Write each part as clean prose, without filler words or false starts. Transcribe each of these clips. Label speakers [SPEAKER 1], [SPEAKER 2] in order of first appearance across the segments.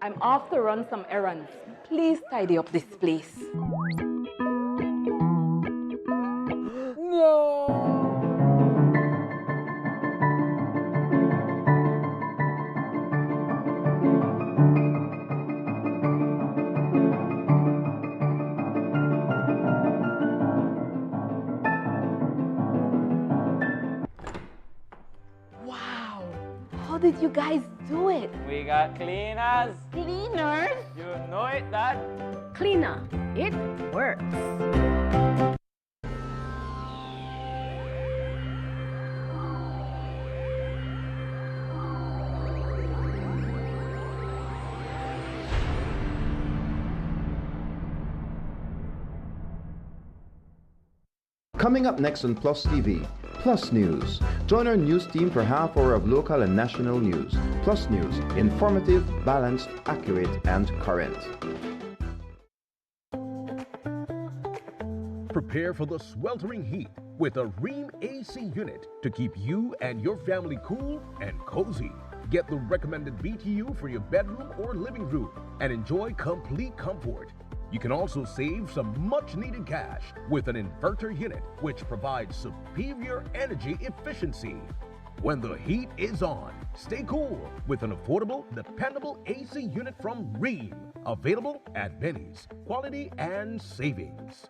[SPEAKER 1] I'm off to run some errands. Please tidy up this place.
[SPEAKER 2] No!
[SPEAKER 1] Wow! How did you guys do it?
[SPEAKER 2] We got cleaners.
[SPEAKER 1] Cleaners?
[SPEAKER 2] You know it, Dad.
[SPEAKER 3] Cleaner, it works.
[SPEAKER 4] Coming up next on Plus TV, Plus News. Join our news team for half hour of local and national news. Plus News, informative, balanced, accurate, and current.
[SPEAKER 5] Prepare for the sweltering heat with a Rheem AC unit to keep you and your family cool and cozy. Get the recommended BTU for your bedroom or living room and enjoy complete comfort. You can also save some much-needed cash with an inverter unit, which provides superior energy efficiency. When the heat is on, stay cool with an affordable, dependable AC unit from Rheem. Available at Benny's. Quality and savings.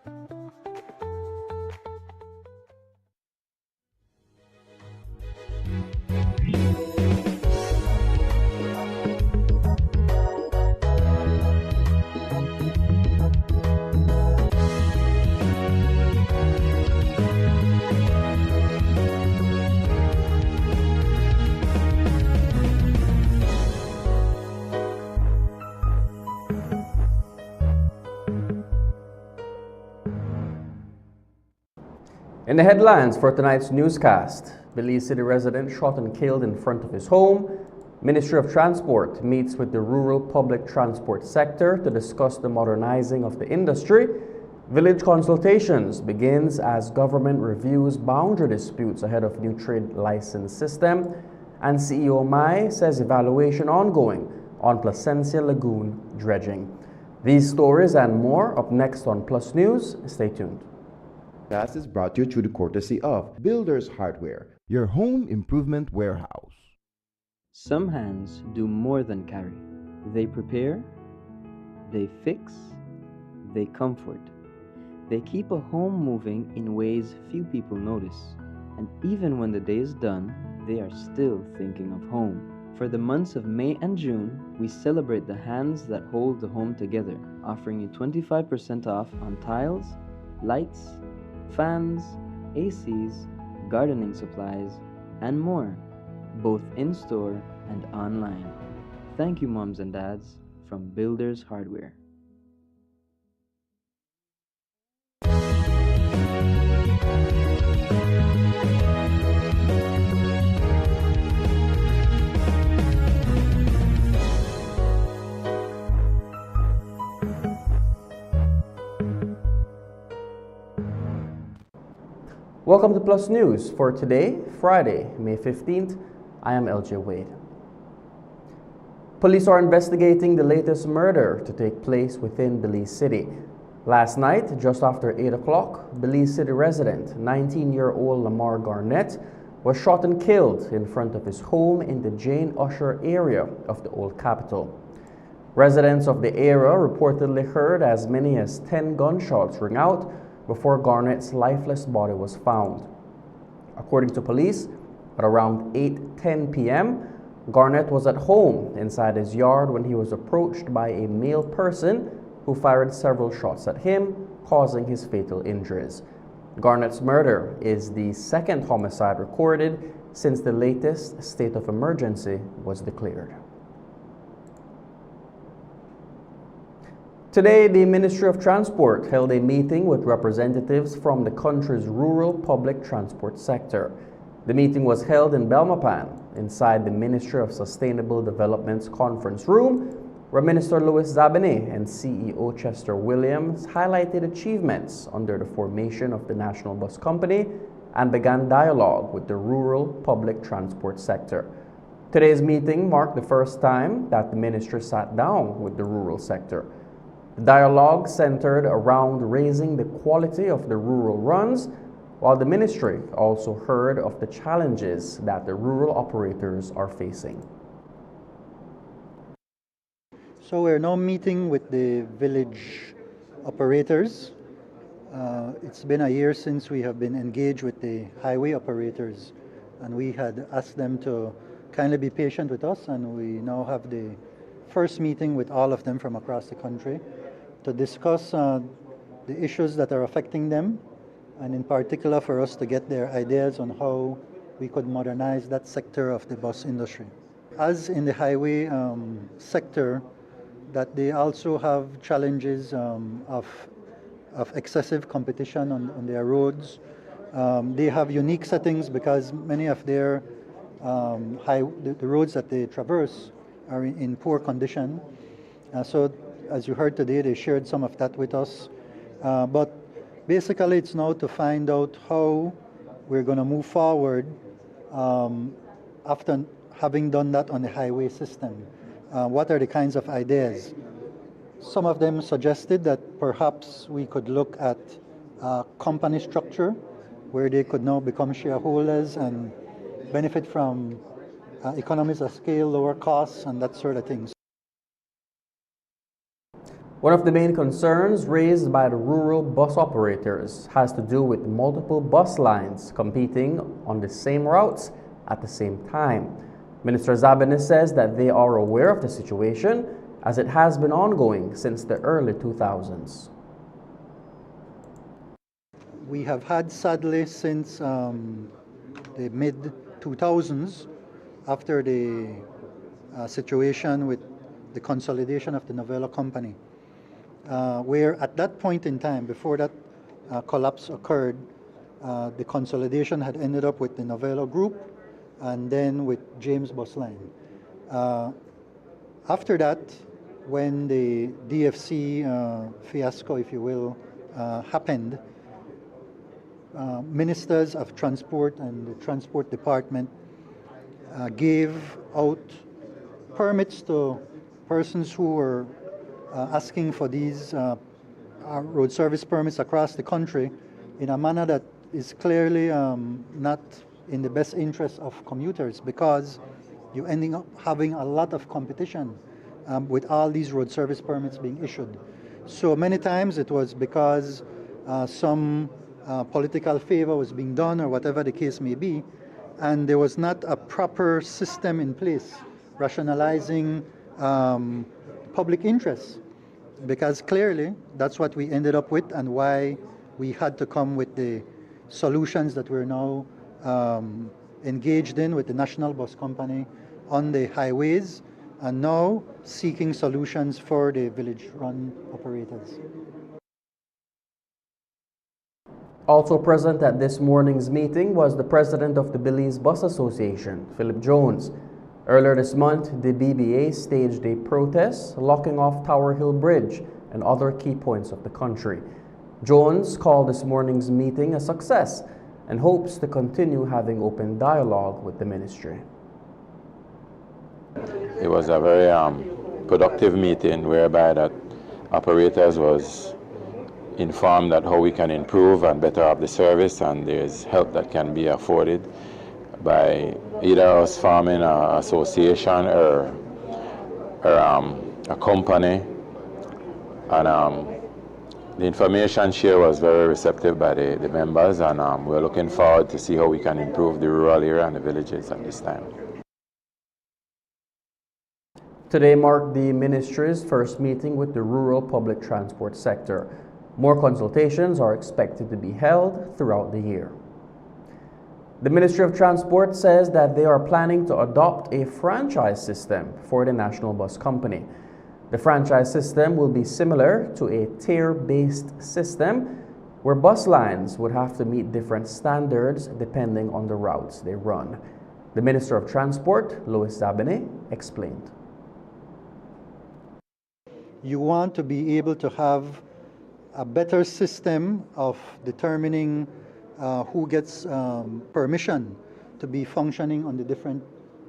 [SPEAKER 6] In the headlines for tonight's newscast, Belize City resident shot and killed in front of his home. Ministry of Transport meets with the rural public transport sector to discuss the modernizing of the industry. Village consultations begins as government reviews boundary disputes ahead of new trade license system. And CEO Mai says evaluation ongoing on Placencia Lagoon dredging. These stories and more up next on Plus News. Stay tuned.
[SPEAKER 4] This is brought to you through the courtesy of Builders Hardware, your home improvement warehouse.
[SPEAKER 7] Some hands do more than carry. They prepare, they fix, they comfort. They keep a home moving in ways few people notice. And even when the day is done, they are still thinking of home. For the months of May and June, we celebrate the hands that hold the home together, offering you 25% off on tiles, lights, fans, ACs, gardening supplies, and more, both in-store and online. Thank you, moms and dads, from Builders Hardware.
[SPEAKER 6] Welcome to Plus News for today, Friday, May 15th. I am LJ Wade. Police are investigating the latest murder to take place within Belize City. Last night, just after 8 o'clock, Belize City resident, 19-year-old Lamar Garnett, was shot and killed in front of his home in the Jane Usher area of the Old Capitol. Residents of the area reportedly heard as many as 10 gunshots ring out before Garnett's lifeless body was found. According to police, at around 8:10 p.m., Garnett was at home inside his yard when he was approached by a male person who fired several shots at him, causing his fatal injuries. Garnett's murder is the second homicide recorded since the latest state of emergency was declared. Today, the Ministry of Transport held a meeting with representatives from the country's rural public transport sector. The meeting was held in Belmopan, inside the Ministry of Sustainable Development's conference room, where Minister Louis Zabene and CEO Chester Williams highlighted achievements under the formation of the National Bus Company and began dialogue with the rural public transport sector. Today's meeting marked the first time that the ministry sat down with the rural sector. The dialogue centered around raising the quality of the rural runs, while the ministry also heard of the challenges that the rural operators are facing.
[SPEAKER 8] So we're now meeting with the village operators. It's been a year since we have been engaged with the highway operators, and we had asked them to kindly be patient with us, and we now have the first meeting with all of them from across the country to discuss the issues that are affecting them, and in particular for us to get their ideas on how we could modernize that sector of the bus industry. As in the highway sector, that they also have challenges of excessive competition on their roads. They have unique settings because many of their the roads that they traverse are in poor condition. So as you heard today, they shared some of that with us. But basically it's now to find out how we're going to move forward after having done that on the highway system. What are the kinds of ideas? Some of them suggested that perhaps we could look at company structure where they could now become shareholders and benefit from economies of scale, lower costs, and that sort of things.
[SPEAKER 6] One of the main concerns raised by the rural bus operators has to do with multiple bus lines competing on the same routes at the same time. Minister Zabene says that they are aware of the situation as it has been ongoing since the early 2000s.
[SPEAKER 8] We have had, sadly, since the mid-2000s, after the situation with the consolidation of the Novello company, where at that point in time, before that collapse occurred, the consolidation had ended up with the Novello Group and then with James Bus Line. After that, when the DFC fiasco, if you will, happened, ministers of transport and the transport department gave out permits to persons who were asking for these road service permits across the country in a manner that is clearly not in the best interest of commuters, because you're ending up having a lot of competition with all these road service permits being issued. So many times it was because some political favor was being done or whatever the case may be, and there was not a proper system in place rationalizing public interests, because clearly that's what we ended up with and why we had to come with the solutions that we're now engaged in with the National Bus Company on the highways, and now seeking solutions for the village run operators.
[SPEAKER 6] Also present at this morning's meeting was the president of the Belize Bus Association, Philip Jones. Earlier this month, the BBA staged a protest locking off Tower Hill Bridge and other key points of the country. Jones called this morning's meeting a success and hopes to continue having open dialogue with the ministry.
[SPEAKER 9] It was a very productive meeting whereby that operators was informed that how we can improve and better up the service, and there's help that can be afforded by either us forming an association or a company. And the information share was very receptive by the members, and we're looking forward to see how we can improve the rural area and the villages at this time.
[SPEAKER 6] Today marked the ministry's first meeting with the rural public transport sector. More consultations are expected to be held throughout the year. The Ministry of Transport says that they are planning to adopt a franchise system for the National Bus Company. The franchise system will be similar to a tier-based system where bus lines would have to meet different standards depending on the routes they run. The Minister of Transport, Louis Zabene, explained.
[SPEAKER 8] You want to be able to have a better system of determining who gets permission to be functioning on the different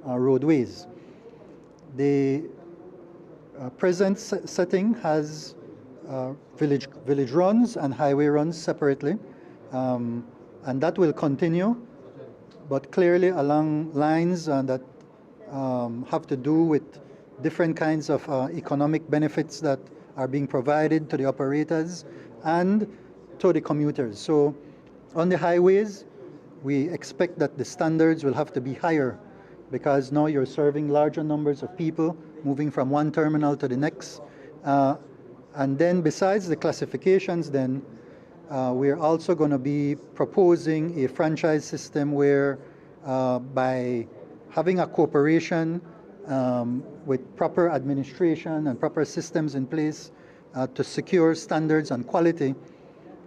[SPEAKER 8] roadways. The present setting has village runs and highway runs separately, and that will continue, but clearly along lines that have to do with different kinds of economic benefits that are being provided to the operators and to the commuters. So on the highways, we expect that the standards will have to be higher, because now you're serving larger numbers of people moving from one terminal to the next. And then besides the classifications, then we're also going to be proposing a franchise system where by having a corporation with proper administration and proper systems in place to secure standards and quality,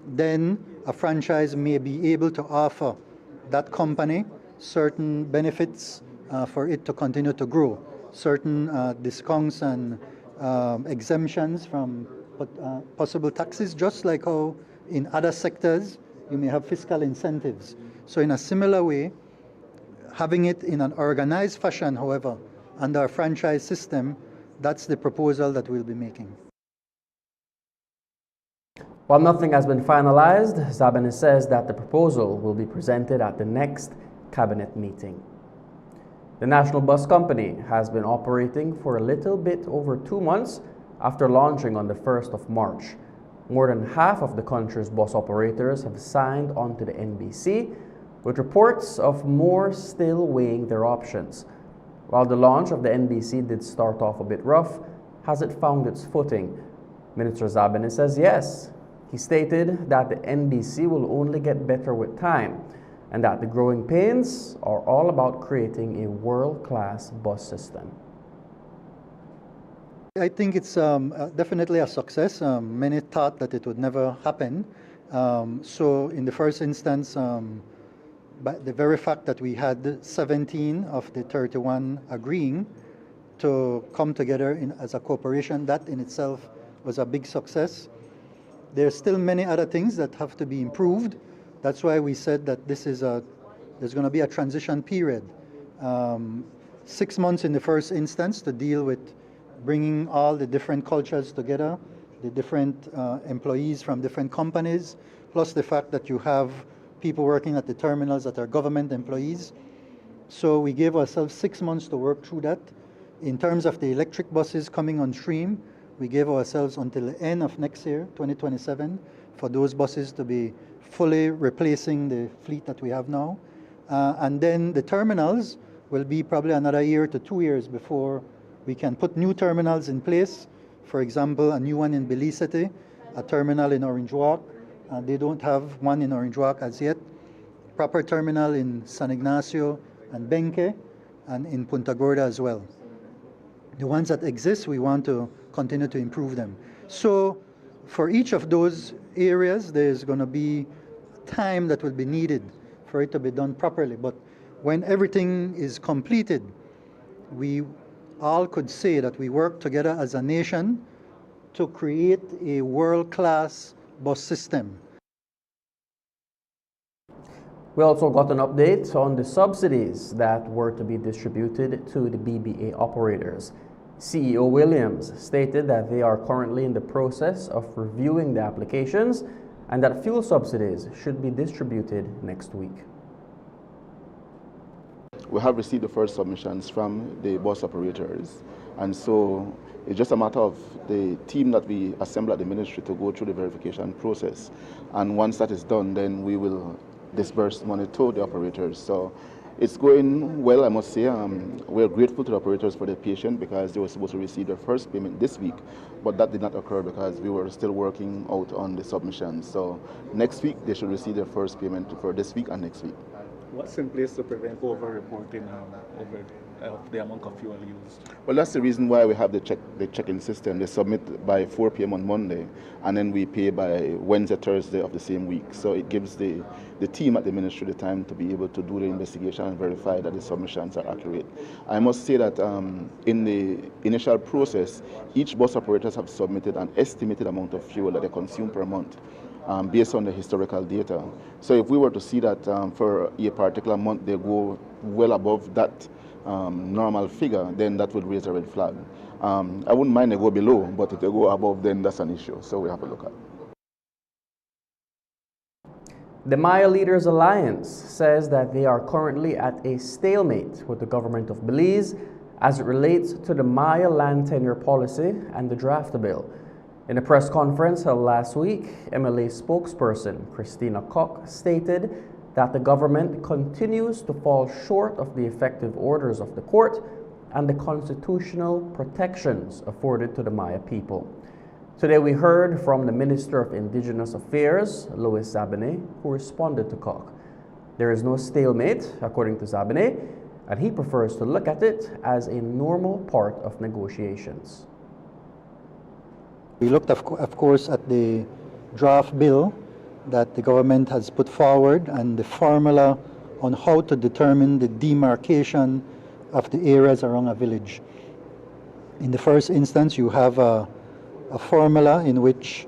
[SPEAKER 8] then a franchise may be able to offer that company certain benefits for it to continue to grow, certain discounts and exemptions from possible taxes, just like how in other sectors you may have fiscal incentives. So in a similar way, having it in an organized fashion, however, under a franchise system, that's the proposal that we'll be making.
[SPEAKER 6] While nothing has been finalized, Zabane says that the proposal will be presented at the next cabinet meeting. The National Bus Company has been operating for a little bit over 2 months after launching on the 1st of March. More than half of the country's bus operators have signed onto the NBC, with reports of more still weighing their options. While the launch of the NBC did start off a bit rough, has it found its footing? Minister Zabane says yes. He stated that the NBC will only get better with time, and that the growing pains are all about creating a world-class bus system.
[SPEAKER 8] I think it's definitely a success. Many thought that it would never happen. So in the first instance, but the very fact that we had 17 of the 31 agreeing to come together as a corporation, that in itself was a big success. There's still many other things that have to be improved. That's why we said that there's going to be a transition period. 6 months in the first instance to deal with bringing all the different cultures together, the different employees from different companies, plus the fact that you have people working at the terminals that are government employees. So we gave ourselves 6 months to work through that. In terms of the electric buses coming on stream, we gave ourselves until the end of next year, 2027, for those buses to be fully replacing the fleet that we have now. And then the terminals will be probably another year to 2 years before we can put new terminals in place. For example, a new one in Belize City, a terminal in Orange Walk. They don't have one in Orange Walk as yet. Proper terminal in San Ignacio and Benque, and in Punta Gorda as well. The ones that exist, we want to continue to improve them. So for each of those areas, there's going to be time that will be needed for it to be done properly. But when everything is completed, we all could say that we work together as a nation to create a world-class bus system.
[SPEAKER 6] We also got an update on the subsidies that were to be distributed to the BBA operators. CEO Williams stated that they are currently in the process of reviewing the applications and that fuel subsidies should be distributed next week.
[SPEAKER 10] We have received the first submissions from the bus operators, and so it's just a matter of the team that we assemble at the ministry to go through the verification process. And once that is done, then we will disburse money to the operators. So it's going well, I must say. We're grateful to the operators for their patience, because they were supposed to receive their first payment this week, but that did not occur because we were still working out on the submissions. So next week they should receive their first payment for this week and next week.
[SPEAKER 11] What's in place to prevent over-reporting of the amount of fuel used?
[SPEAKER 10] Well, that's the reason why we have the check-in system. They submit by 4 p.m. on Monday, and then we pay by Wednesday, Thursday of the same week. So it gives the team at the ministry the time to be able to do the investigation and verify that the submissions are accurate. I must say that in the initial process, each bus operators have submitted an estimated amount of fuel that they consume per month, based on the historical data. So if we were to see that for a particular month they go well above that normal figure, then that would raise a red flag. I wouldn't mind to go below, but if they go above, then that's an issue. So we have to look at.
[SPEAKER 6] The Maya Leaders Alliance says that they are currently at a stalemate with the government of Belize as it relates to the Maya land tenure policy and the draft bill. In a press conference held last week, MLA spokesperson Christina Koch stated that the government continues to fall short of the effective orders of the court and the constitutional protections afforded to the Maya people. Today we heard from the Minister of Indigenous Affairs, Louis Zabane, who responded to Koch. There is no stalemate, according to Zabane, and he prefers to look at it as a normal part of negotiations.
[SPEAKER 8] We looked, of course, at the draft bill that the government has put forward and the formula on how to determine the demarcation of the areas around a village. In the first instance, you have a formula in which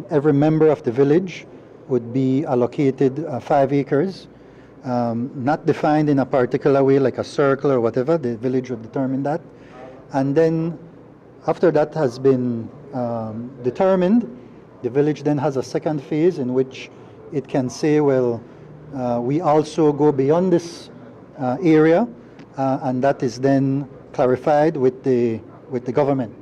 [SPEAKER 8] every member of the village would be allocated 5 acres, not defined in a particular way like a circle or whatever. The village would determine that. And then after that has been determined, the village then has a second phase in which it can say, well, we also go beyond this area, and that is then clarified with the government.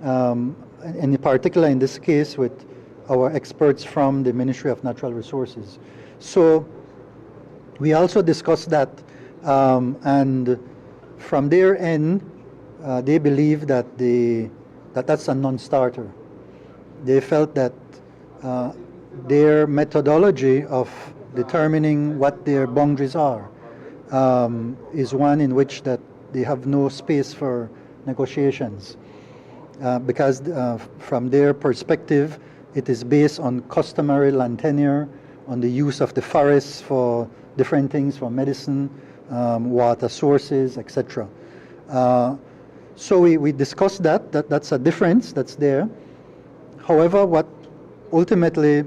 [SPEAKER 8] In particular, in this case, with our experts from the Ministry of Natural Resources. So we also discussed that, and from their end, they believe that that's a non-starter. They felt that their methodology of determining what their boundaries are is one in which that they have no space for negotiations, because from their perspective, it is based on customary land tenure, on the use of the forests for different things, for medicine, water sources, etc. So we discussed that's a difference that's there. However, what ultimately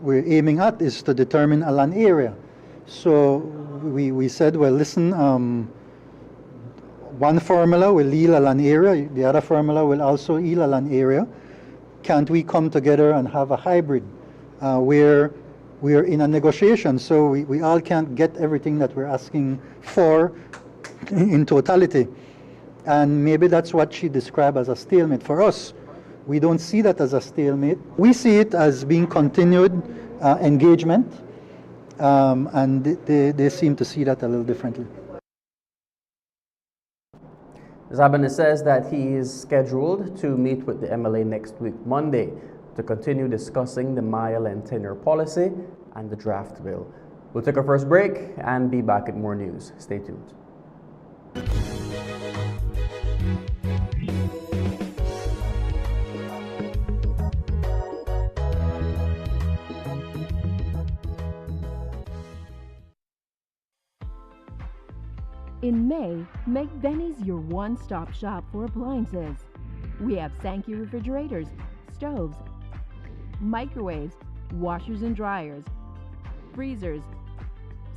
[SPEAKER 8] we're aiming at is to determine a land area. So we said, well, listen, one formula will yield a land area, the other formula will also yield a land area. Can't we come together and have a hybrid where we're in a negotiation, so we all can't get everything that we're asking for in totality? And maybe that's what she described as a stalemate. For us, we don't see that as a stalemate. We see it as being continued engagement, and they seem to see that a little differently.
[SPEAKER 6] Zabane says that he is scheduled to meet with the MLA next week, Monday, to continue discussing the Maya land tenure policy and the draft bill. We'll take our first break and be back with more news. Stay tuned.
[SPEAKER 12] In May, make Benny's your one-stop shop for appliances. We have Sankey refrigerators, stoves, microwaves, washers and dryers, freezers,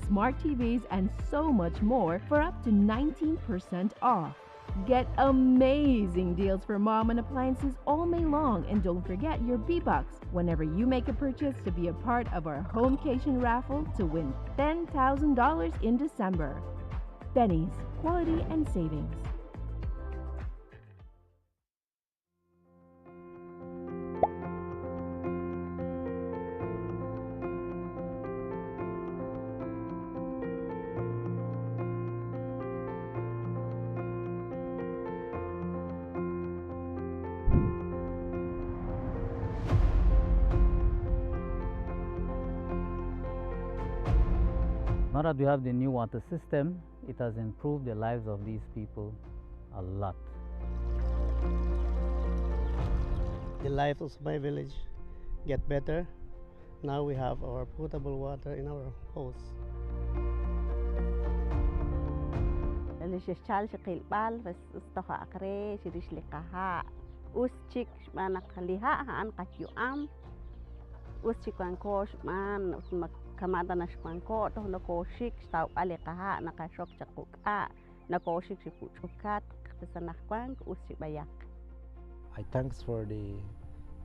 [SPEAKER 12] smart TVs, and so much more for up to 19% off. Get amazing deals for mom and appliances all May long, and don't forget your B-Bucks whenever you make a purchase to be a part of our Homecation raffle to win $10,000 in December. Benny's, quality and savings.
[SPEAKER 13] Now that we have the new water system, it has improved the lives of these people a lot.
[SPEAKER 14] The life of my village get better. Now we have our potable water in our house.
[SPEAKER 15] الشال شقيل بال بس استخا أكري شريش لقها أوستيك ما نخليها عن قتيو أم أوستيك وانكوش ما كما دنا شكوانكو تهنا كوشيك شتاو عليقها نقاشوك شقوك nakoshik si puchukat kasanakwan usik bayak.
[SPEAKER 16] I thanks for the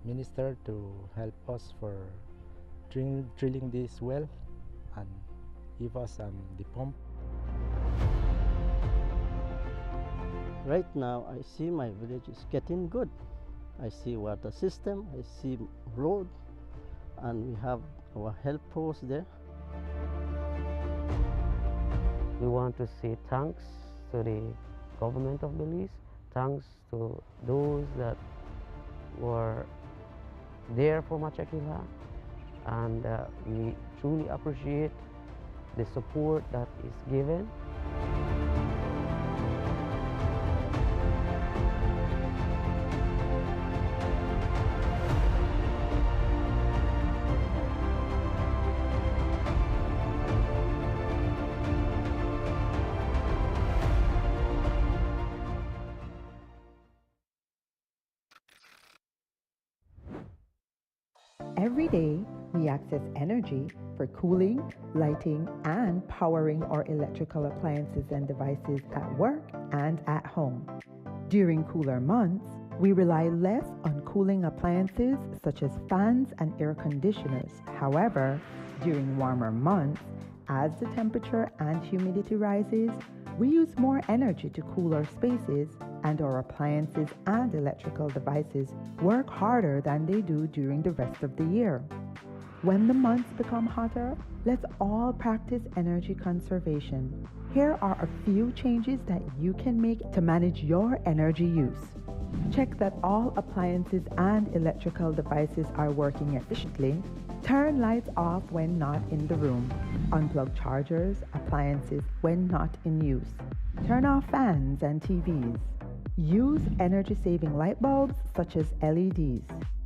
[SPEAKER 16] minister to help us for drilling this well and give us the pump.
[SPEAKER 14] Right now, I see my village is getting good. I see water system, I see road, and we have our health post there.
[SPEAKER 17] We want to say thanks to the government of Belize, thanks to those that were there for Machakila, and we truly appreciate the support that is given.
[SPEAKER 18] Every day, we access energy for cooling, lighting, and powering our electrical appliances and devices at work and at home. During cooler months, we rely less on cooling appliances such as fans and air conditioners. However, during warmer months, as the temperature and humidity rises, we use more energy to cool our spaces, and our appliances and electrical devices work harder than they do during the rest of the year. When the months become hotter, let's all practice energy conservation. Here are a few changes that you can make to manage your energy use. Check that all appliances and electrical devices are working efficiently. Turn lights off when not in the room. Unplug chargers, appliances when not in use. Turn off fans and TVs. Use energy-saving light bulbs such as LEDs.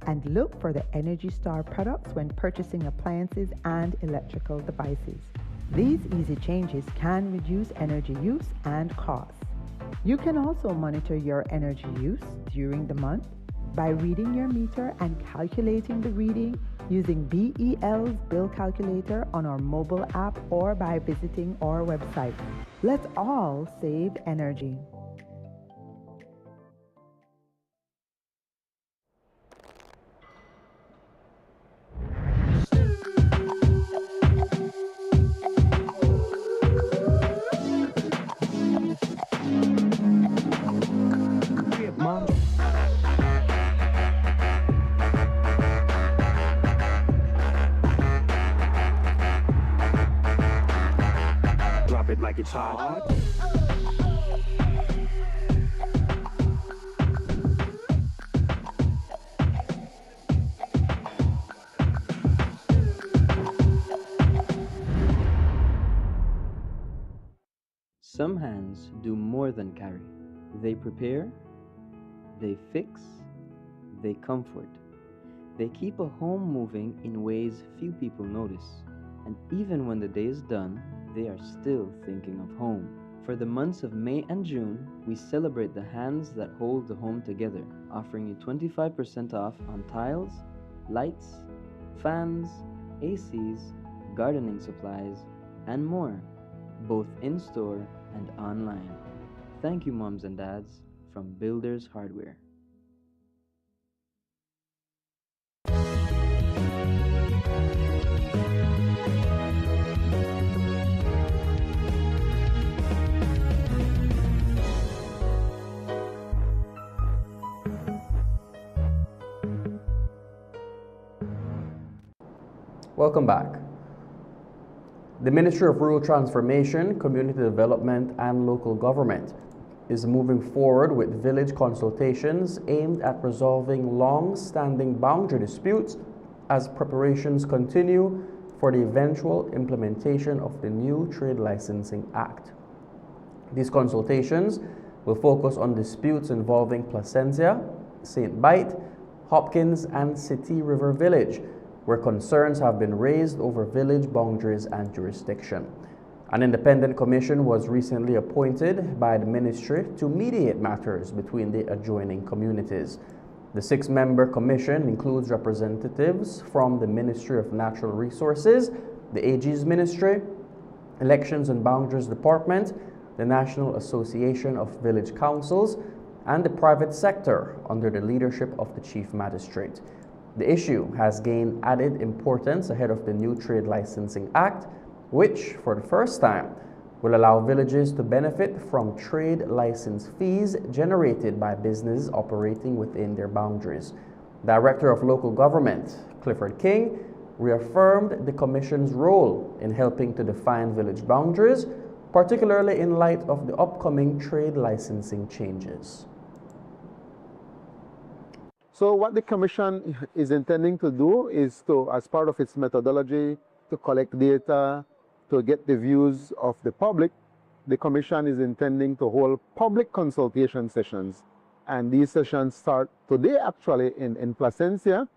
[SPEAKER 18] And look for the Energy Star products when purchasing appliances and electrical devices. These easy changes can reduce energy use and costs. You can also monitor your energy use during the month by reading your meter and calculating the reading using BEL's bill calculator on our mobile app or by visiting our website. Let's all save energy.
[SPEAKER 19] Drop it like it's hot.
[SPEAKER 7] Some hands do more than carry. They prepare, they fix, they comfort. They keep a home moving in ways few people notice. And even when the day is done, they are still thinking of home. For the months of May and June, we celebrate the hands that hold the home together, offering you 25% off on tiles, lights, fans, ACs, gardening supplies, and more, both in-store and online. Thank you, moms and dads, from Builders Hardware.
[SPEAKER 6] Welcome back. The Ministry of Rural Transformation, Community Development and Local Government is moving forward with village consultations aimed at resolving long-standing boundary disputes as preparations continue for the eventual implementation of the new Trade Licensing Act. These consultations will focus on disputes involving Placencia, St. Bite, Hopkins, and City River Village, where concerns have been raised over village boundaries and jurisdiction. An independent commission was recently appointed by the ministry to mediate matters between the adjoining communities. The 6-member commission includes representatives from the Ministry of Natural Resources, the AG's Ministry, Elections and Boundaries Department, the National Association of Village Councils, and the private sector under the leadership of the Chief Magistrate. The issue has gained added importance ahead of the new Trade Licensing Act, which, for the first time, will allow villages to benefit from trade license fees generated by businesses operating within their boundaries. Director of Local Government, Clifford King, reaffirmed the Commission's role in helping to define village boundaries, particularly in light of the upcoming trade licensing changes.
[SPEAKER 20] So what the Commission is intending to do is to, as part of its methodology, to collect data, to get the views of the public. The Commission is intending to hold public consultation sessions. And these sessions start today actually in Placencia.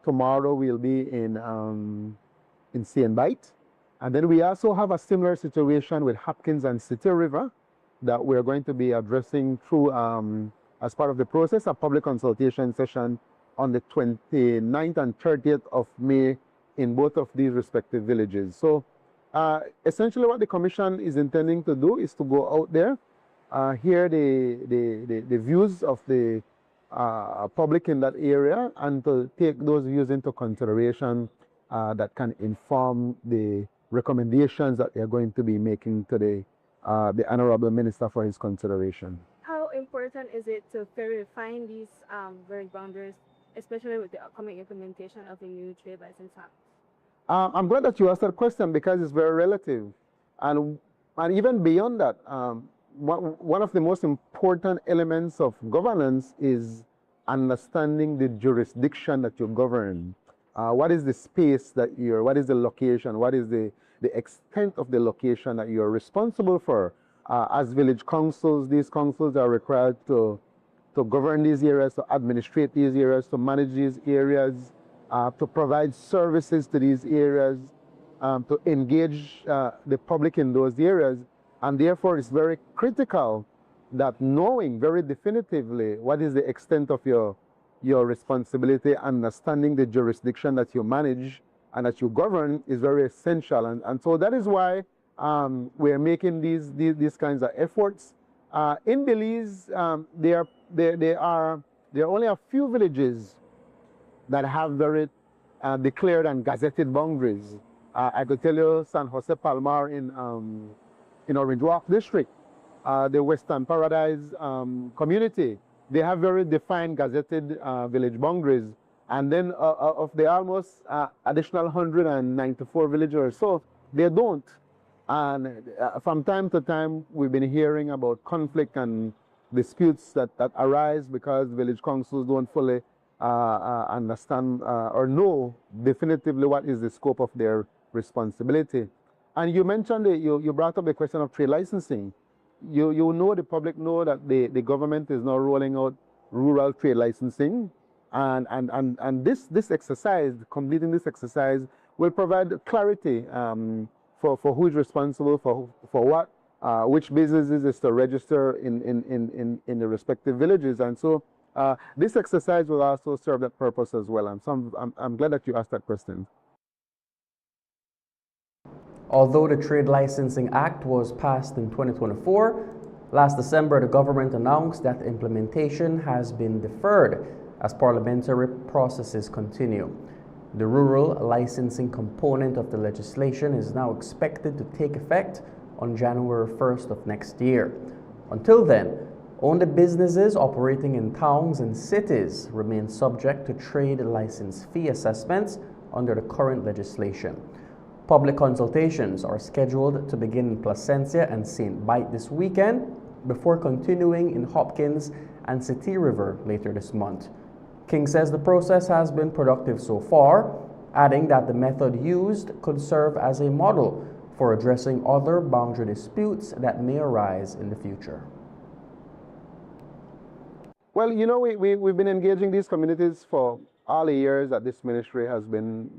[SPEAKER 20] Tomorrow we'll be in St. Bite. And then we also have a similar situation with Hopkins and City River that we're going to be addressing through, as part of the process, a public consultation session on the 29th and 30th of May in both of these respective villages. So essentially what the Commission is intending to do is to go out there, hear the views of the public in that area, and to take those views into consideration that can inform the recommendations that they're going to be making to the Honorable Minister for his consideration.
[SPEAKER 21] How important is it to refine these village boundaries, especially with the upcoming implementation of the new Trade License Act?
[SPEAKER 20] I'm glad that you asked that question because it's very relative. And even beyond that, one of the most important elements of governance is understanding the jurisdiction that you govern. What is the space that what is the location, what is the extent of the location that you're responsible for? As village councils, these councils are required to govern these areas, to administrate these areas, to manage these areas, to provide services to these areas, to engage the public in those areas. And therefore, it's very critical that knowing very definitively what is the extent of your responsibility, understanding the jurisdiction that you manage and that you govern is very essential. And so that is why we're making these kinds of efforts. In Belize, there are only a few villages that have very declared and gazetted boundaries. I could tell you San Jose Palmar in Orange Walk District, the Western Paradise community, they have very defined gazetted village boundaries. And then of the almost additional 194 villages or so, they don't. And from time to time, we've been hearing about conflict and disputes that arise because village councils don't fully understand or know definitively what is the scope of their responsibility. And you mentioned, you brought up the question of trade licensing. You know, the public know that the government is now rolling out rural trade licensing. And this exercise, completing this exercise, will provide clarity for who is responsible for what, which businesses is to register in the respective villages. And so this exercise will also serve that purpose as well. And so I'm glad that you asked that question.
[SPEAKER 6] Although the Trade Licensing Act was passed in 2024, last December the government announced that the implementation has been deferred as parliamentary processes continue. The rural licensing component of the legislation is now expected to take effect on January 1st of next year. Until then, only businesses operating in towns and cities remain subject to trade license fee assessments under the current legislation. Public consultations are scheduled to begin in Placencia and St. Bite this weekend before continuing in Hopkins and City River later this month. King says the process has been productive so far, adding that the method used could serve as a model for addressing other boundary disputes that may arise in the future.
[SPEAKER 20] Well, you know, we've been engaging these communities for all the years that this ministry has been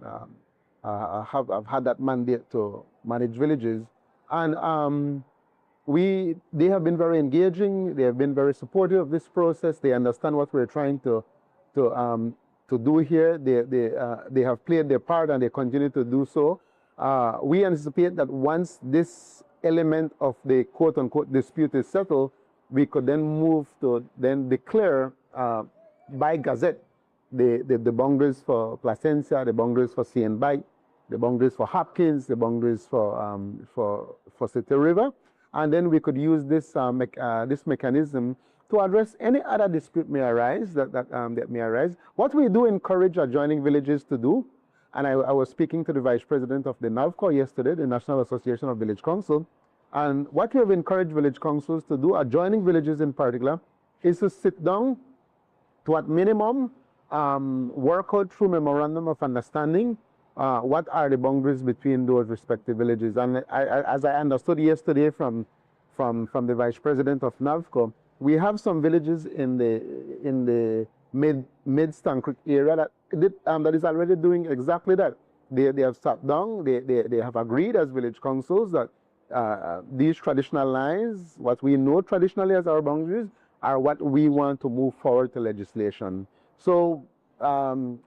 [SPEAKER 20] have had that mandate to manage villages, and they have been very engaging. They have been very supportive of this process. They understand what we're trying to do here. They have played their part and they continue to do so. We anticipate that once this element of the quote-unquote dispute is settled, we could then move to then declare by gazette the boundaries for Placencia, the boundaries for CNBite, the boundaries for Hopkins, the boundaries for City River, and then we could use this this mechanism to address any other dispute may arise that may arise. What we do encourage adjoining villages to do, and I was speaking to the Vice President of the NAVCO yesterday, the National Association of Village Council, and what we have encouraged village councils to do, adjoining villages in particular, is to sit down to at minimum work out through memorandum of understanding what are the boundaries between those respective villages. And as I understood yesterday from the Vice President of NAVCO, we have some villages in the mid-Stan Creek area that is already doing exactly that. They have sat down, they have agreed as village councils that these traditional lines, what we know traditionally as our boundaries, are what we want to move forward to legislation. So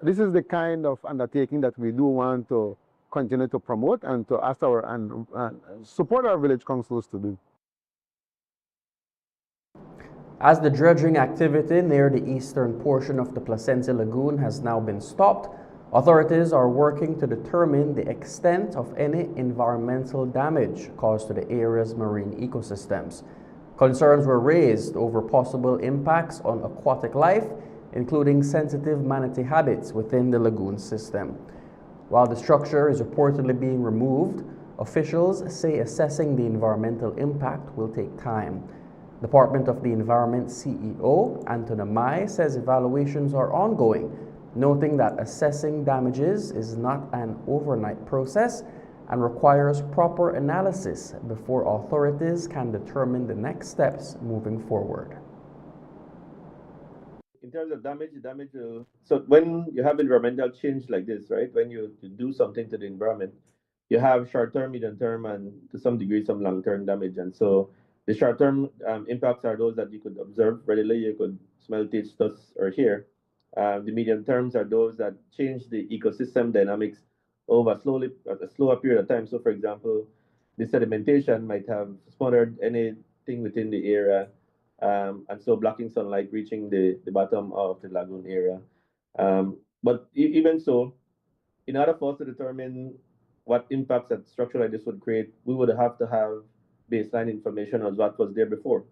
[SPEAKER 20] this is the kind of undertaking that we do want to continue to promote and to ask and support our village councils to do.
[SPEAKER 6] As the dredging activity near the eastern portion of the Placencia Lagoon has now been stopped, authorities are working to determine the extent of any environmental damage caused to the area's marine ecosystems. Concerns were raised over possible impacts on aquatic life, including sensitive manatee habits within the lagoon system. While the structure is reportedly being removed, officials say assessing the environmental impact will take time. Department of the Environment CEO Anthony Mai says evaluations are ongoing, noting that assessing damages is not an overnight process and requires proper analysis before authorities can determine the next steps moving forward.
[SPEAKER 1] In terms of damage, so when you have environmental change like this, right, when you do something to the environment, you have short-term, medium-term, and to some degree, some long-term damage. And so the short-term impacts are those that you could observe readily, you could smell, taste, touch, or hear. The medium terms are those that change the ecosystem dynamics over a slower period of time. So, for example, the sedimentation might have smothered anything within the area, and so blocking sunlight reaching the bottom of the lagoon area. But even so, in order for us to determine what impacts that structure like this would create, we would have to have baseline information of what was there before.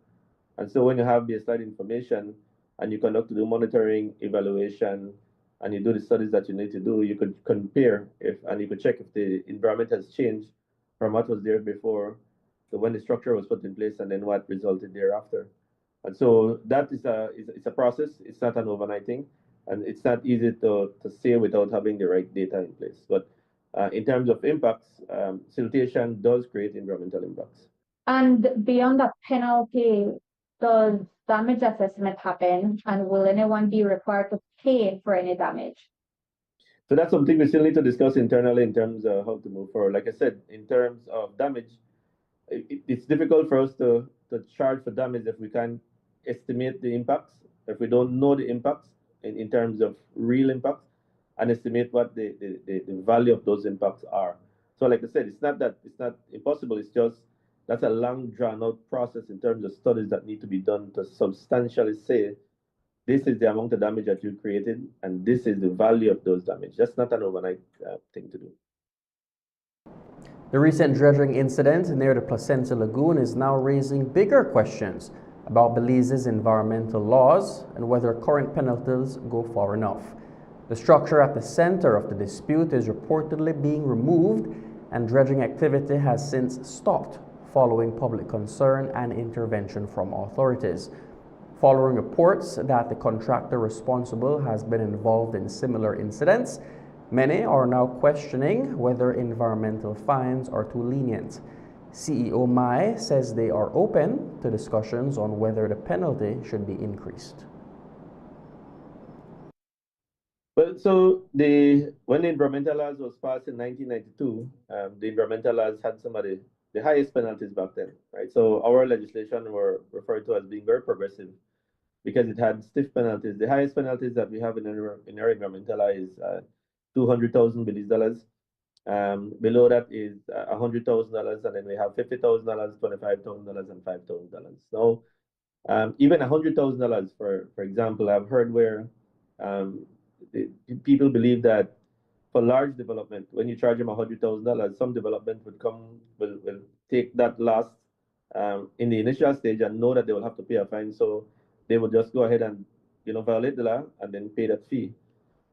[SPEAKER 1] And so when you have baseline information and you conduct the monitoring, evaluation, and you do the studies that you need to do, you could compare and you could check if the environment has changed from what was there before to when the structure was put in place and then what resulted thereafter. And so that is a process. It's not an overnight thing, and it's not easy to say without having the right data in place. But in terms of impacts, siltation does create environmental impacts.
[SPEAKER 22] And beyond the penalty, does damage assessment happen, and will anyone be required to pay for any damage?
[SPEAKER 1] So that's something we still need to discuss internally in terms of how to move forward. Like I said, in terms of damage, it's difficult for us to charge for damage if we can't estimate the impacts, if we don't know the impacts in terms of real impacts, and estimate what the value of those impacts are. So like I said, it's not impossible, it's just that's a long drawn out process in terms of studies that need to be done to substantially say this is the amount of damage that you created and this is the value of those damage. That's not an overnight thing to do.
[SPEAKER 6] The recent dredging incident near the Placencia Lagoon is now raising bigger questions about Belize's environmental laws and whether current penalties go far enough. The structure at the center of the dispute is reportedly being removed, and dredging activity has since stopped following public concern and intervention from authorities. Following reports that the contractor responsible has been involved in similar incidents, many are now questioning whether environmental fines are too lenient. CEO Mai says they are open to discussions on whether the penalty should be increased.
[SPEAKER 1] Well, so when the environmental laws was passed in 1992, the environmental laws had some of the highest penalties back then, right? So our legislation were referred to as being very progressive because it had stiff penalties. The highest penalties that we have in our environmental law is 200,000 Belize dollars, Below that is $100,000, and then we have $50,000, $25,000, and $5,000. Now, even $100,000, for example, I've heard where um, people believe that for large development, when you charge them $100,000, some development will take that loss in the initial stage and know that they will have to pay a fine, so they will just go ahead and violate the law and then pay that fee.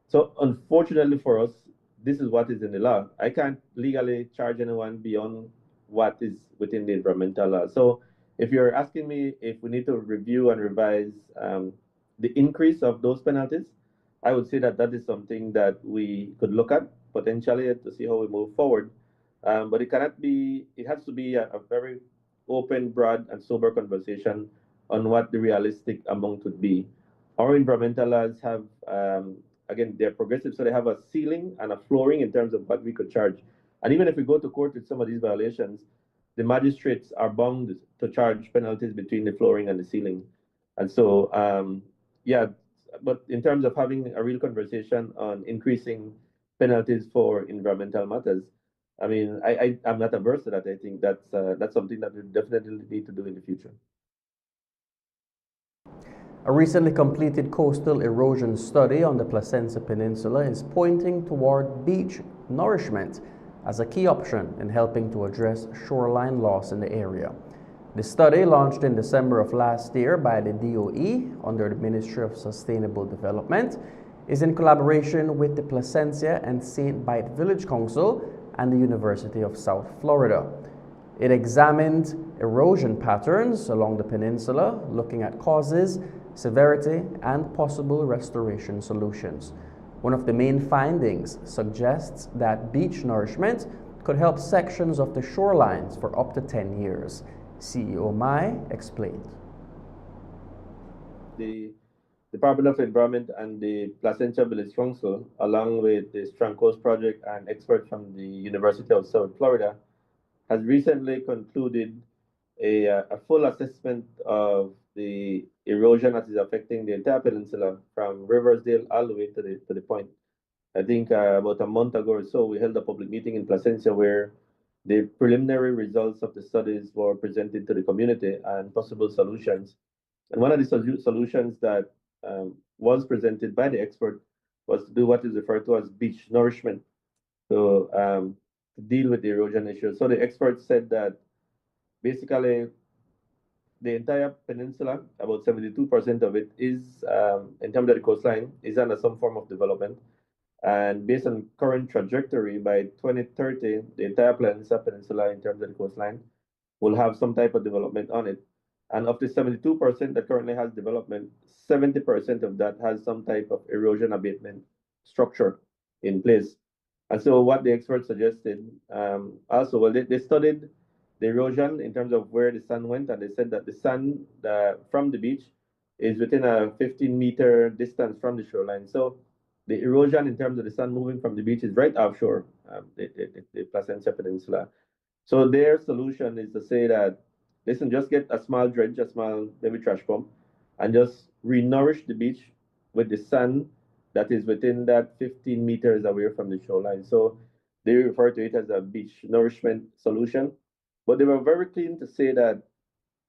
[SPEAKER 1] So unfortunately for us, this is what is in the law. I can't legally charge anyone beyond what is within the environmental law. So if you're asking me if we need to review and revise the increase of those penalties, I would say that that is something that we could look at potentially to see how we move forward. But it cannot be, it has to be a very open, broad, and sober conversation on what the realistic amount would be. Our environmental laws have, again, they're progressive, so they have a ceiling and a flooring in terms of what we could charge. And even if we go to court with some of these violations, the magistrates are bound to charge penalties between the flooring and the ceiling. And so, yeah, but in terms of having a real conversation on increasing penalties for environmental matters, I mean, I'm not averse to that. I think that's something that we definitely need to do in the future.
[SPEAKER 6] A recently completed coastal erosion study on the Placentia Peninsula is pointing toward beach nourishment as a key option in helping to address shoreline loss in the area. The study, launched in December of last year by the DOE under the Ministry of Sustainable Development, is in collaboration with the Placentia and St. Bite Village Council and the University of South Florida. It examined erosion patterns along the peninsula, looking at causes, severity, and possible restoration solutions. One of the main findings suggests that beach nourishment could help sections of the shorelines for up to 10 years. CEO Mai explained.
[SPEAKER 1] The Department of Environment and the Placentia Village Council, along with the Strong Coast Project and experts from the University of South Florida, has recently concluded a full assessment of the erosion that is affecting the entire peninsula from Riversdale all the way to the point. I think about a month ago or so, we held a public meeting in Placentia where the preliminary results of the studies were presented to the community and possible solutions. And one of the solutions that was presented by the expert was to do what is referred to as beach nourishment. So to deal with the erosion issue. So the experts said that basically the entire peninsula, about 72% of it is, in terms of the coastline, is under some form of development. And based on current trajectory, by 2030, the entire peninsula, in terms of the coastline, will have some type of development on it. And of the 72% that currently has development, 70% of that has some type of erosion abatement structure in place. And so what the experts suggested, also, well, they studied the erosion in terms of where the sun went, and they said that the sun from the beach is within a 15-meter distance from the shoreline. So the erosion in terms of the sun moving from the beach is right offshore, the Placentia Peninsula. So their solution is to say that, listen, just get a small dredge, a small maybe trash pump, and just re-nourish the beach with the sand that is within that 15 meters away from the shoreline. So they refer to it as a beach nourishment solution. But they were very keen to say that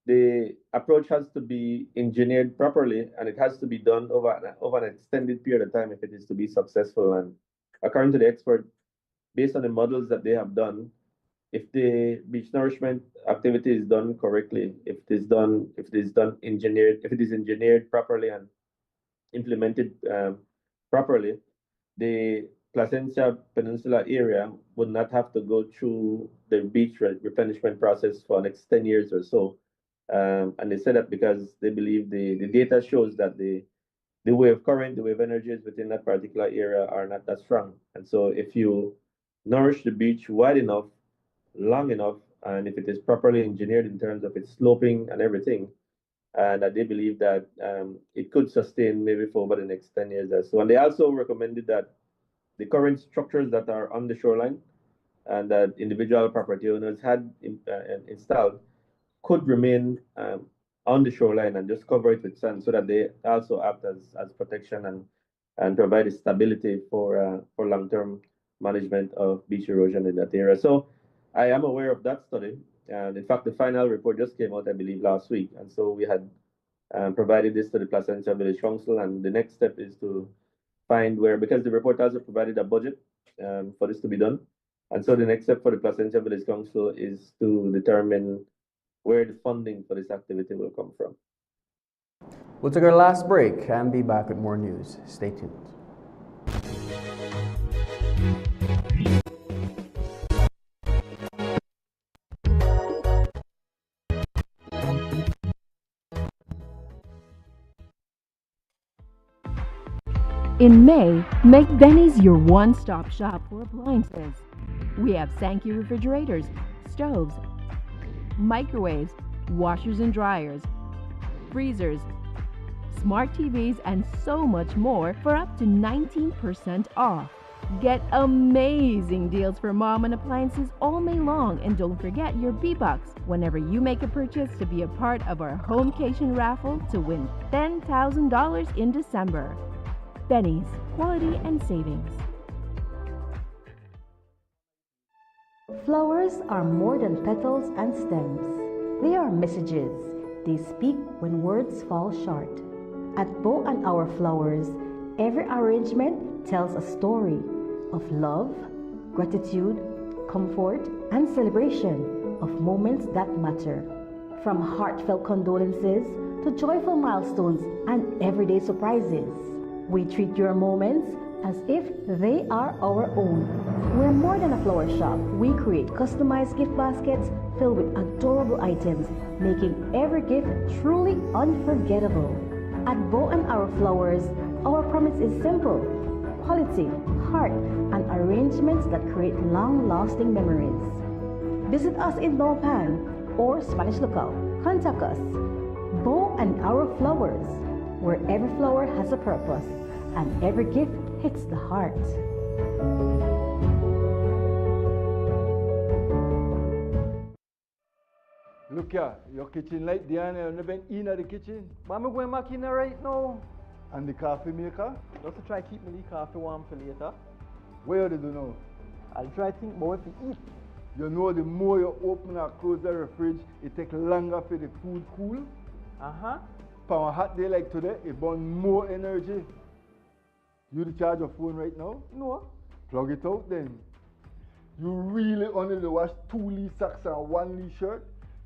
[SPEAKER 1] the approach has to be engineered properly and it has to be done over an extended period of time if it is to be successful. And according to the expert, based on the models that they have done, if the beach nourishment activity is done correctly, if it is engineered properly and implemented properly, the Placentia Peninsula area would not have to go through the beach replenishment process for the next 10 years or so. And they said that because they believe the data shows that the wave current, the wave energies within that particular area are not that strong. And so if you nourish the beach wide enough, long enough, and if it is properly engineered in terms of its sloping and everything, and that they believe that it could sustain maybe for over the next 10 years or so. And they also recommended that the current structures that are on the shoreline and that individual property owners had installed could remain on the shoreline and just cover it with sand so that they also act as protection and provide stability for long-term management of beach erosion in that area. So I am aware of that study. And in fact, the final report just came out, I believe, last week. And so we had provided this to the Placentia Village Council. And the next step is to find where, because the report also provided a budget for this to be done. And so the next step for the Placentia Village Council is to determine where the funding for this activity will come from.
[SPEAKER 6] We'll take our last break and be back with more news. Stay tuned.
[SPEAKER 12] In May, make Benny's your one-stop shop for appliances. We have Sankey refrigerators, stoves, microwaves, washers and dryers, freezers, smart TVs, and so much more for up to 19% off. Get amazing deals for mom and appliances all May long, and don't forget your B-Bucks whenever you make a purchase to be a part of our Homecation raffle to win $10,000 in December. Benny's, quality and savings.
[SPEAKER 2] Flowers are more than petals and stems. They are messages. They speak when words fall short. At Bow and Our Flowers, every arrangement tells a story of love, gratitude, comfort, and celebration of moments that matter. From heartfelt condolences to joyful milestones and everyday surprises, we treat your moments as if they are our own. We're more than a flower shop. We create customized gift baskets filled with adorable items, making every gift truly unforgettable. At Bow and Our Flowers, our promise is simple: quality, heart, and arrangements that create long-lasting memories. Visit us in Nopan or Spanish Lookout. Contact us. Bow and Our Flowers, where every flower has a purpose and every gift hits the heart.
[SPEAKER 3] Look here, your kitchen light, Diana, you never in the kitchen.
[SPEAKER 23] But I'm going back in there right now.
[SPEAKER 3] And the coffee maker?
[SPEAKER 23] Just to try keep me the coffee warm for later.
[SPEAKER 3] Where do you know?
[SPEAKER 23] I'll try to think about what to eat.
[SPEAKER 3] You know, the more you open and close the fridge, it takes longer for the food cool.
[SPEAKER 23] Uh-huh.
[SPEAKER 3] For a hot day like today, it burns more energy. You charge your phone right now?
[SPEAKER 23] No.
[SPEAKER 3] Plug it out then. You really only wash 2 Lee socks and 1 Lee shirt?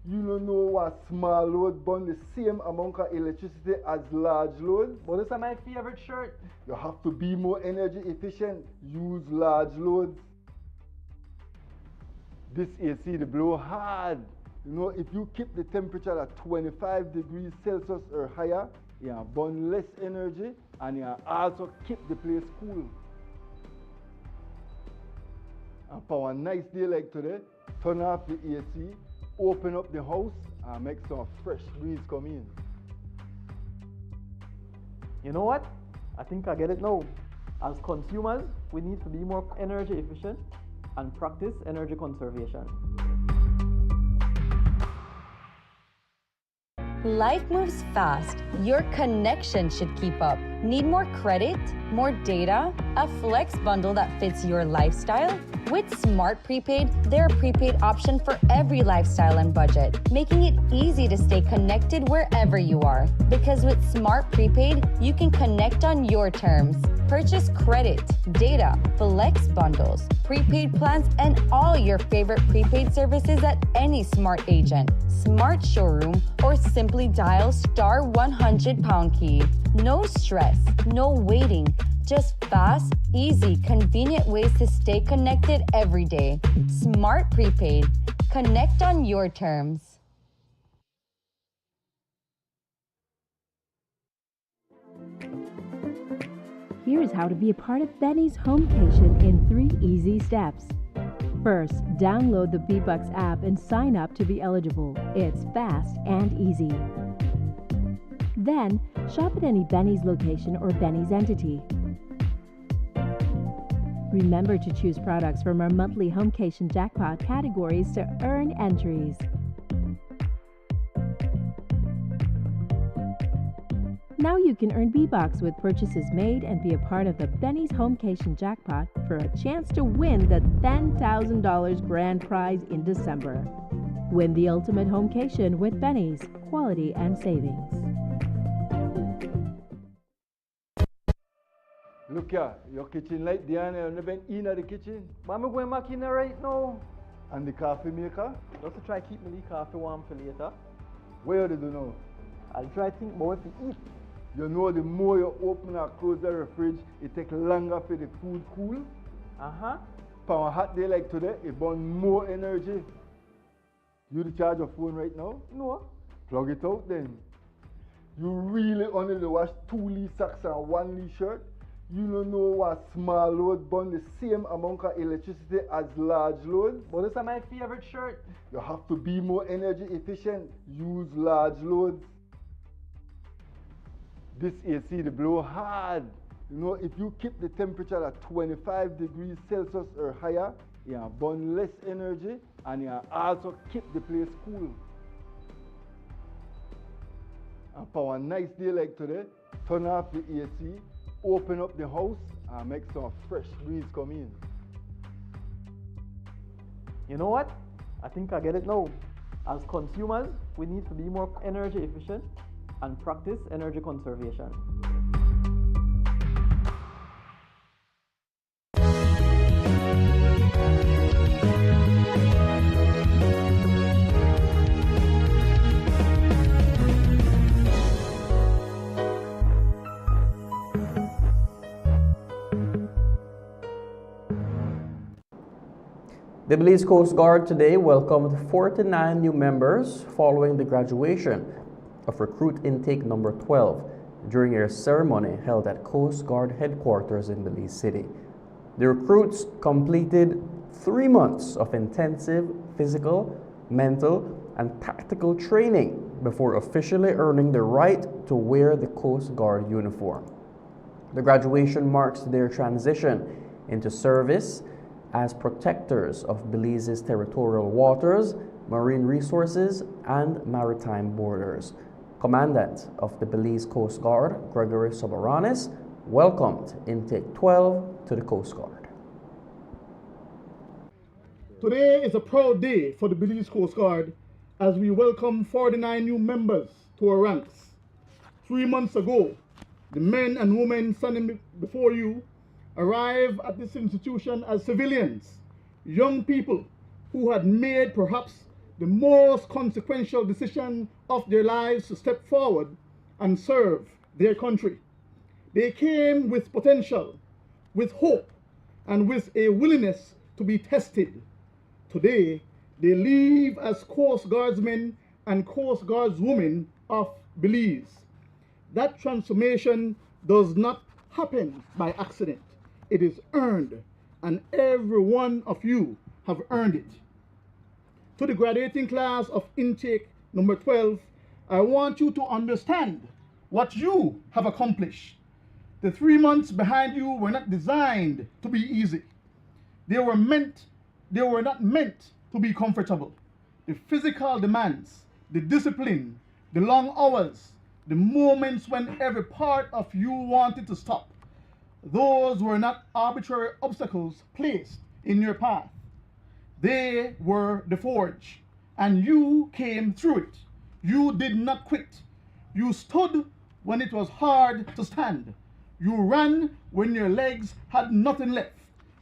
[SPEAKER 3] You don't know what small load burn the same amount of electricity as large load?
[SPEAKER 23] But this is my favorite shirt.
[SPEAKER 3] You have to be more energy efficient. Use large loads. This AC they blow hard. You know, if you keep the temperature at 25 degrees Celsius or higher, you burn less energy and you also keep the place cool. And for a nice day like today, turn off the AC, open up the house and make some fresh breeze come in.
[SPEAKER 23] You know what? I think I get it now. As consumers, we need to be more energy efficient and practice energy conservation.
[SPEAKER 24] Life moves fast. Your connection should keep up. Need more credit? More data? A flex bundle that fits your lifestyle? With Smart Prepaid, they're a prepaid option for every lifestyle and budget, making it easy to stay connected wherever you are. Because with Smart Prepaid, you can connect on your terms. Purchase credit, data, flex bundles, prepaid plans, and all your favorite prepaid services at any Smart agent, Smart showroom, or simply dial *100# key. No stress, no waiting, just fast, easy, convenient ways to stay connected every day. Smart Prepaid. Connect on your terms.
[SPEAKER 12] Here's how to be a part of Benny's Homecation in 3 easy steps. First, download the B-Bucks app and sign up to be eligible. It's fast and easy. Then, shop at any Benny's location or Benny's entity. Remember to choose products from our monthly Homecation jackpot categories to earn entries. Now you can earn B-Box with purchases made and be a part of the Benny's Homecation Jackpot for a chance to win the $10,000 grand prize in December. Win the ultimate homecation with Benny's, quality and savings.
[SPEAKER 3] Look here, your kitchen light there, you never in the kitchen.
[SPEAKER 23] But I'm going back in there right now.
[SPEAKER 3] And the coffee maker?
[SPEAKER 23] Just to try keep my coffee warm for later.
[SPEAKER 3] Where do you know?
[SPEAKER 23] I'll try to think more to eat.
[SPEAKER 3] You know, the more you open and close the fridge, it takes longer for the food cool.
[SPEAKER 23] Uh-huh.
[SPEAKER 3] For a hot day like today, it burns more energy. You charge your phone right now?
[SPEAKER 23] No.
[SPEAKER 3] Plug it out then. You really only wash 2 Lee socks and 1 Lee shirt? You don't know what small load burn the same amount of electricity as large loads?
[SPEAKER 23] But this is my favorite shirt.
[SPEAKER 3] You have to be more energy efficient. Use large loads. This AC they blow hard. You know, if you keep the temperature at 25 degrees Celsius or higher, you burn less energy and you also keep the place cool. And for a nice day like today, turn off the AC, open up the house and make some fresh breeze come in.
[SPEAKER 23] You know what? I think I get it now. As consumers, we need to be more energy efficient and practice energy conservation.
[SPEAKER 6] The Belize Coast Guard today welcomed 49 new members following the graduation of recruit intake number 12 during a ceremony held at Coast Guard headquarters in Belize City. The recruits completed 3 months of intensive physical, mental, and tactical training before officially earning the right to wear the Coast Guard uniform. The graduation marks their transition into service as protectors of Belize's territorial waters, marine resources, and maritime borders. Commandant of the Belize Coast Guard, Gregory Soberanes, welcomed Intake 12 to the Coast Guard.
[SPEAKER 4] Today is a proud day for the Belize Coast Guard as we welcome 49 new members to our ranks. 3 months ago, the men and women standing before you arrived at this institution as civilians, young people who had made perhaps the most consequential decision of their lives to step forward and serve their country. They came with potential, with hope, and with a willingness to be tested. Today, they leave as Coast Guardsmen and Coast Guardswomen of Belize. That transformation does not happen by accident. It is earned, and every one of you have earned it. To the graduating class of intake number 12, I want you to understand what you have accomplished. The 3 months behind you were not designed to be easy. They were not meant to be comfortable. The physical demands, the discipline, the long hours, the moments when every part of you wanted to stop, those were not arbitrary obstacles placed in your path. They were the forge, and you came through it. You did not quit. You stood when it was hard to stand. You ran when your legs had nothing left,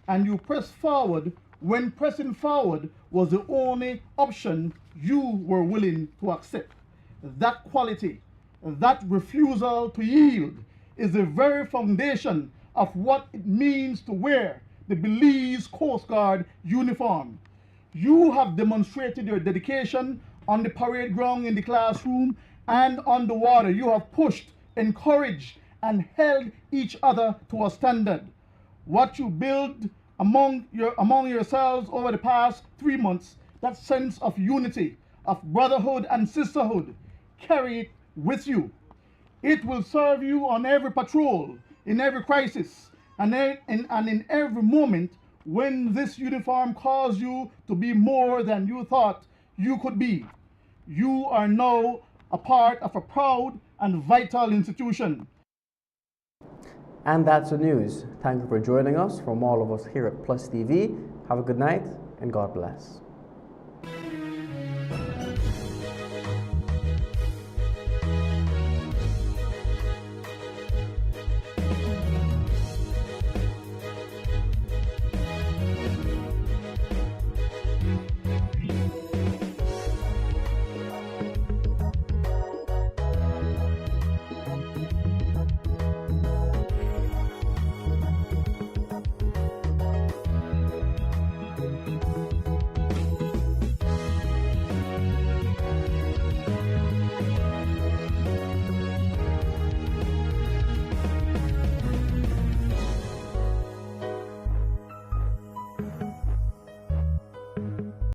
[SPEAKER 4] and you pressed forward when pressing forward was the only option you were willing to accept. That quality, that refusal to yield, is the very foundation of what it means to wear the Belize Coast Guard uniform. You have demonstrated your dedication on the parade ground, in the classroom, and on the water. You have pushed, encouraged, and held each other to a standard. What you build among yourselves over the past 3 months, that sense of unity, of brotherhood and sisterhood, carry it with you. It will serve you on every patrol, in every crisis, and in every moment when this uniform calls you to be more than you thought you could be. You are now a part of a proud and vital institution.
[SPEAKER 6] And that's the news. Thank you for joining us. From all of us here at Plus TV, have a good night and God bless.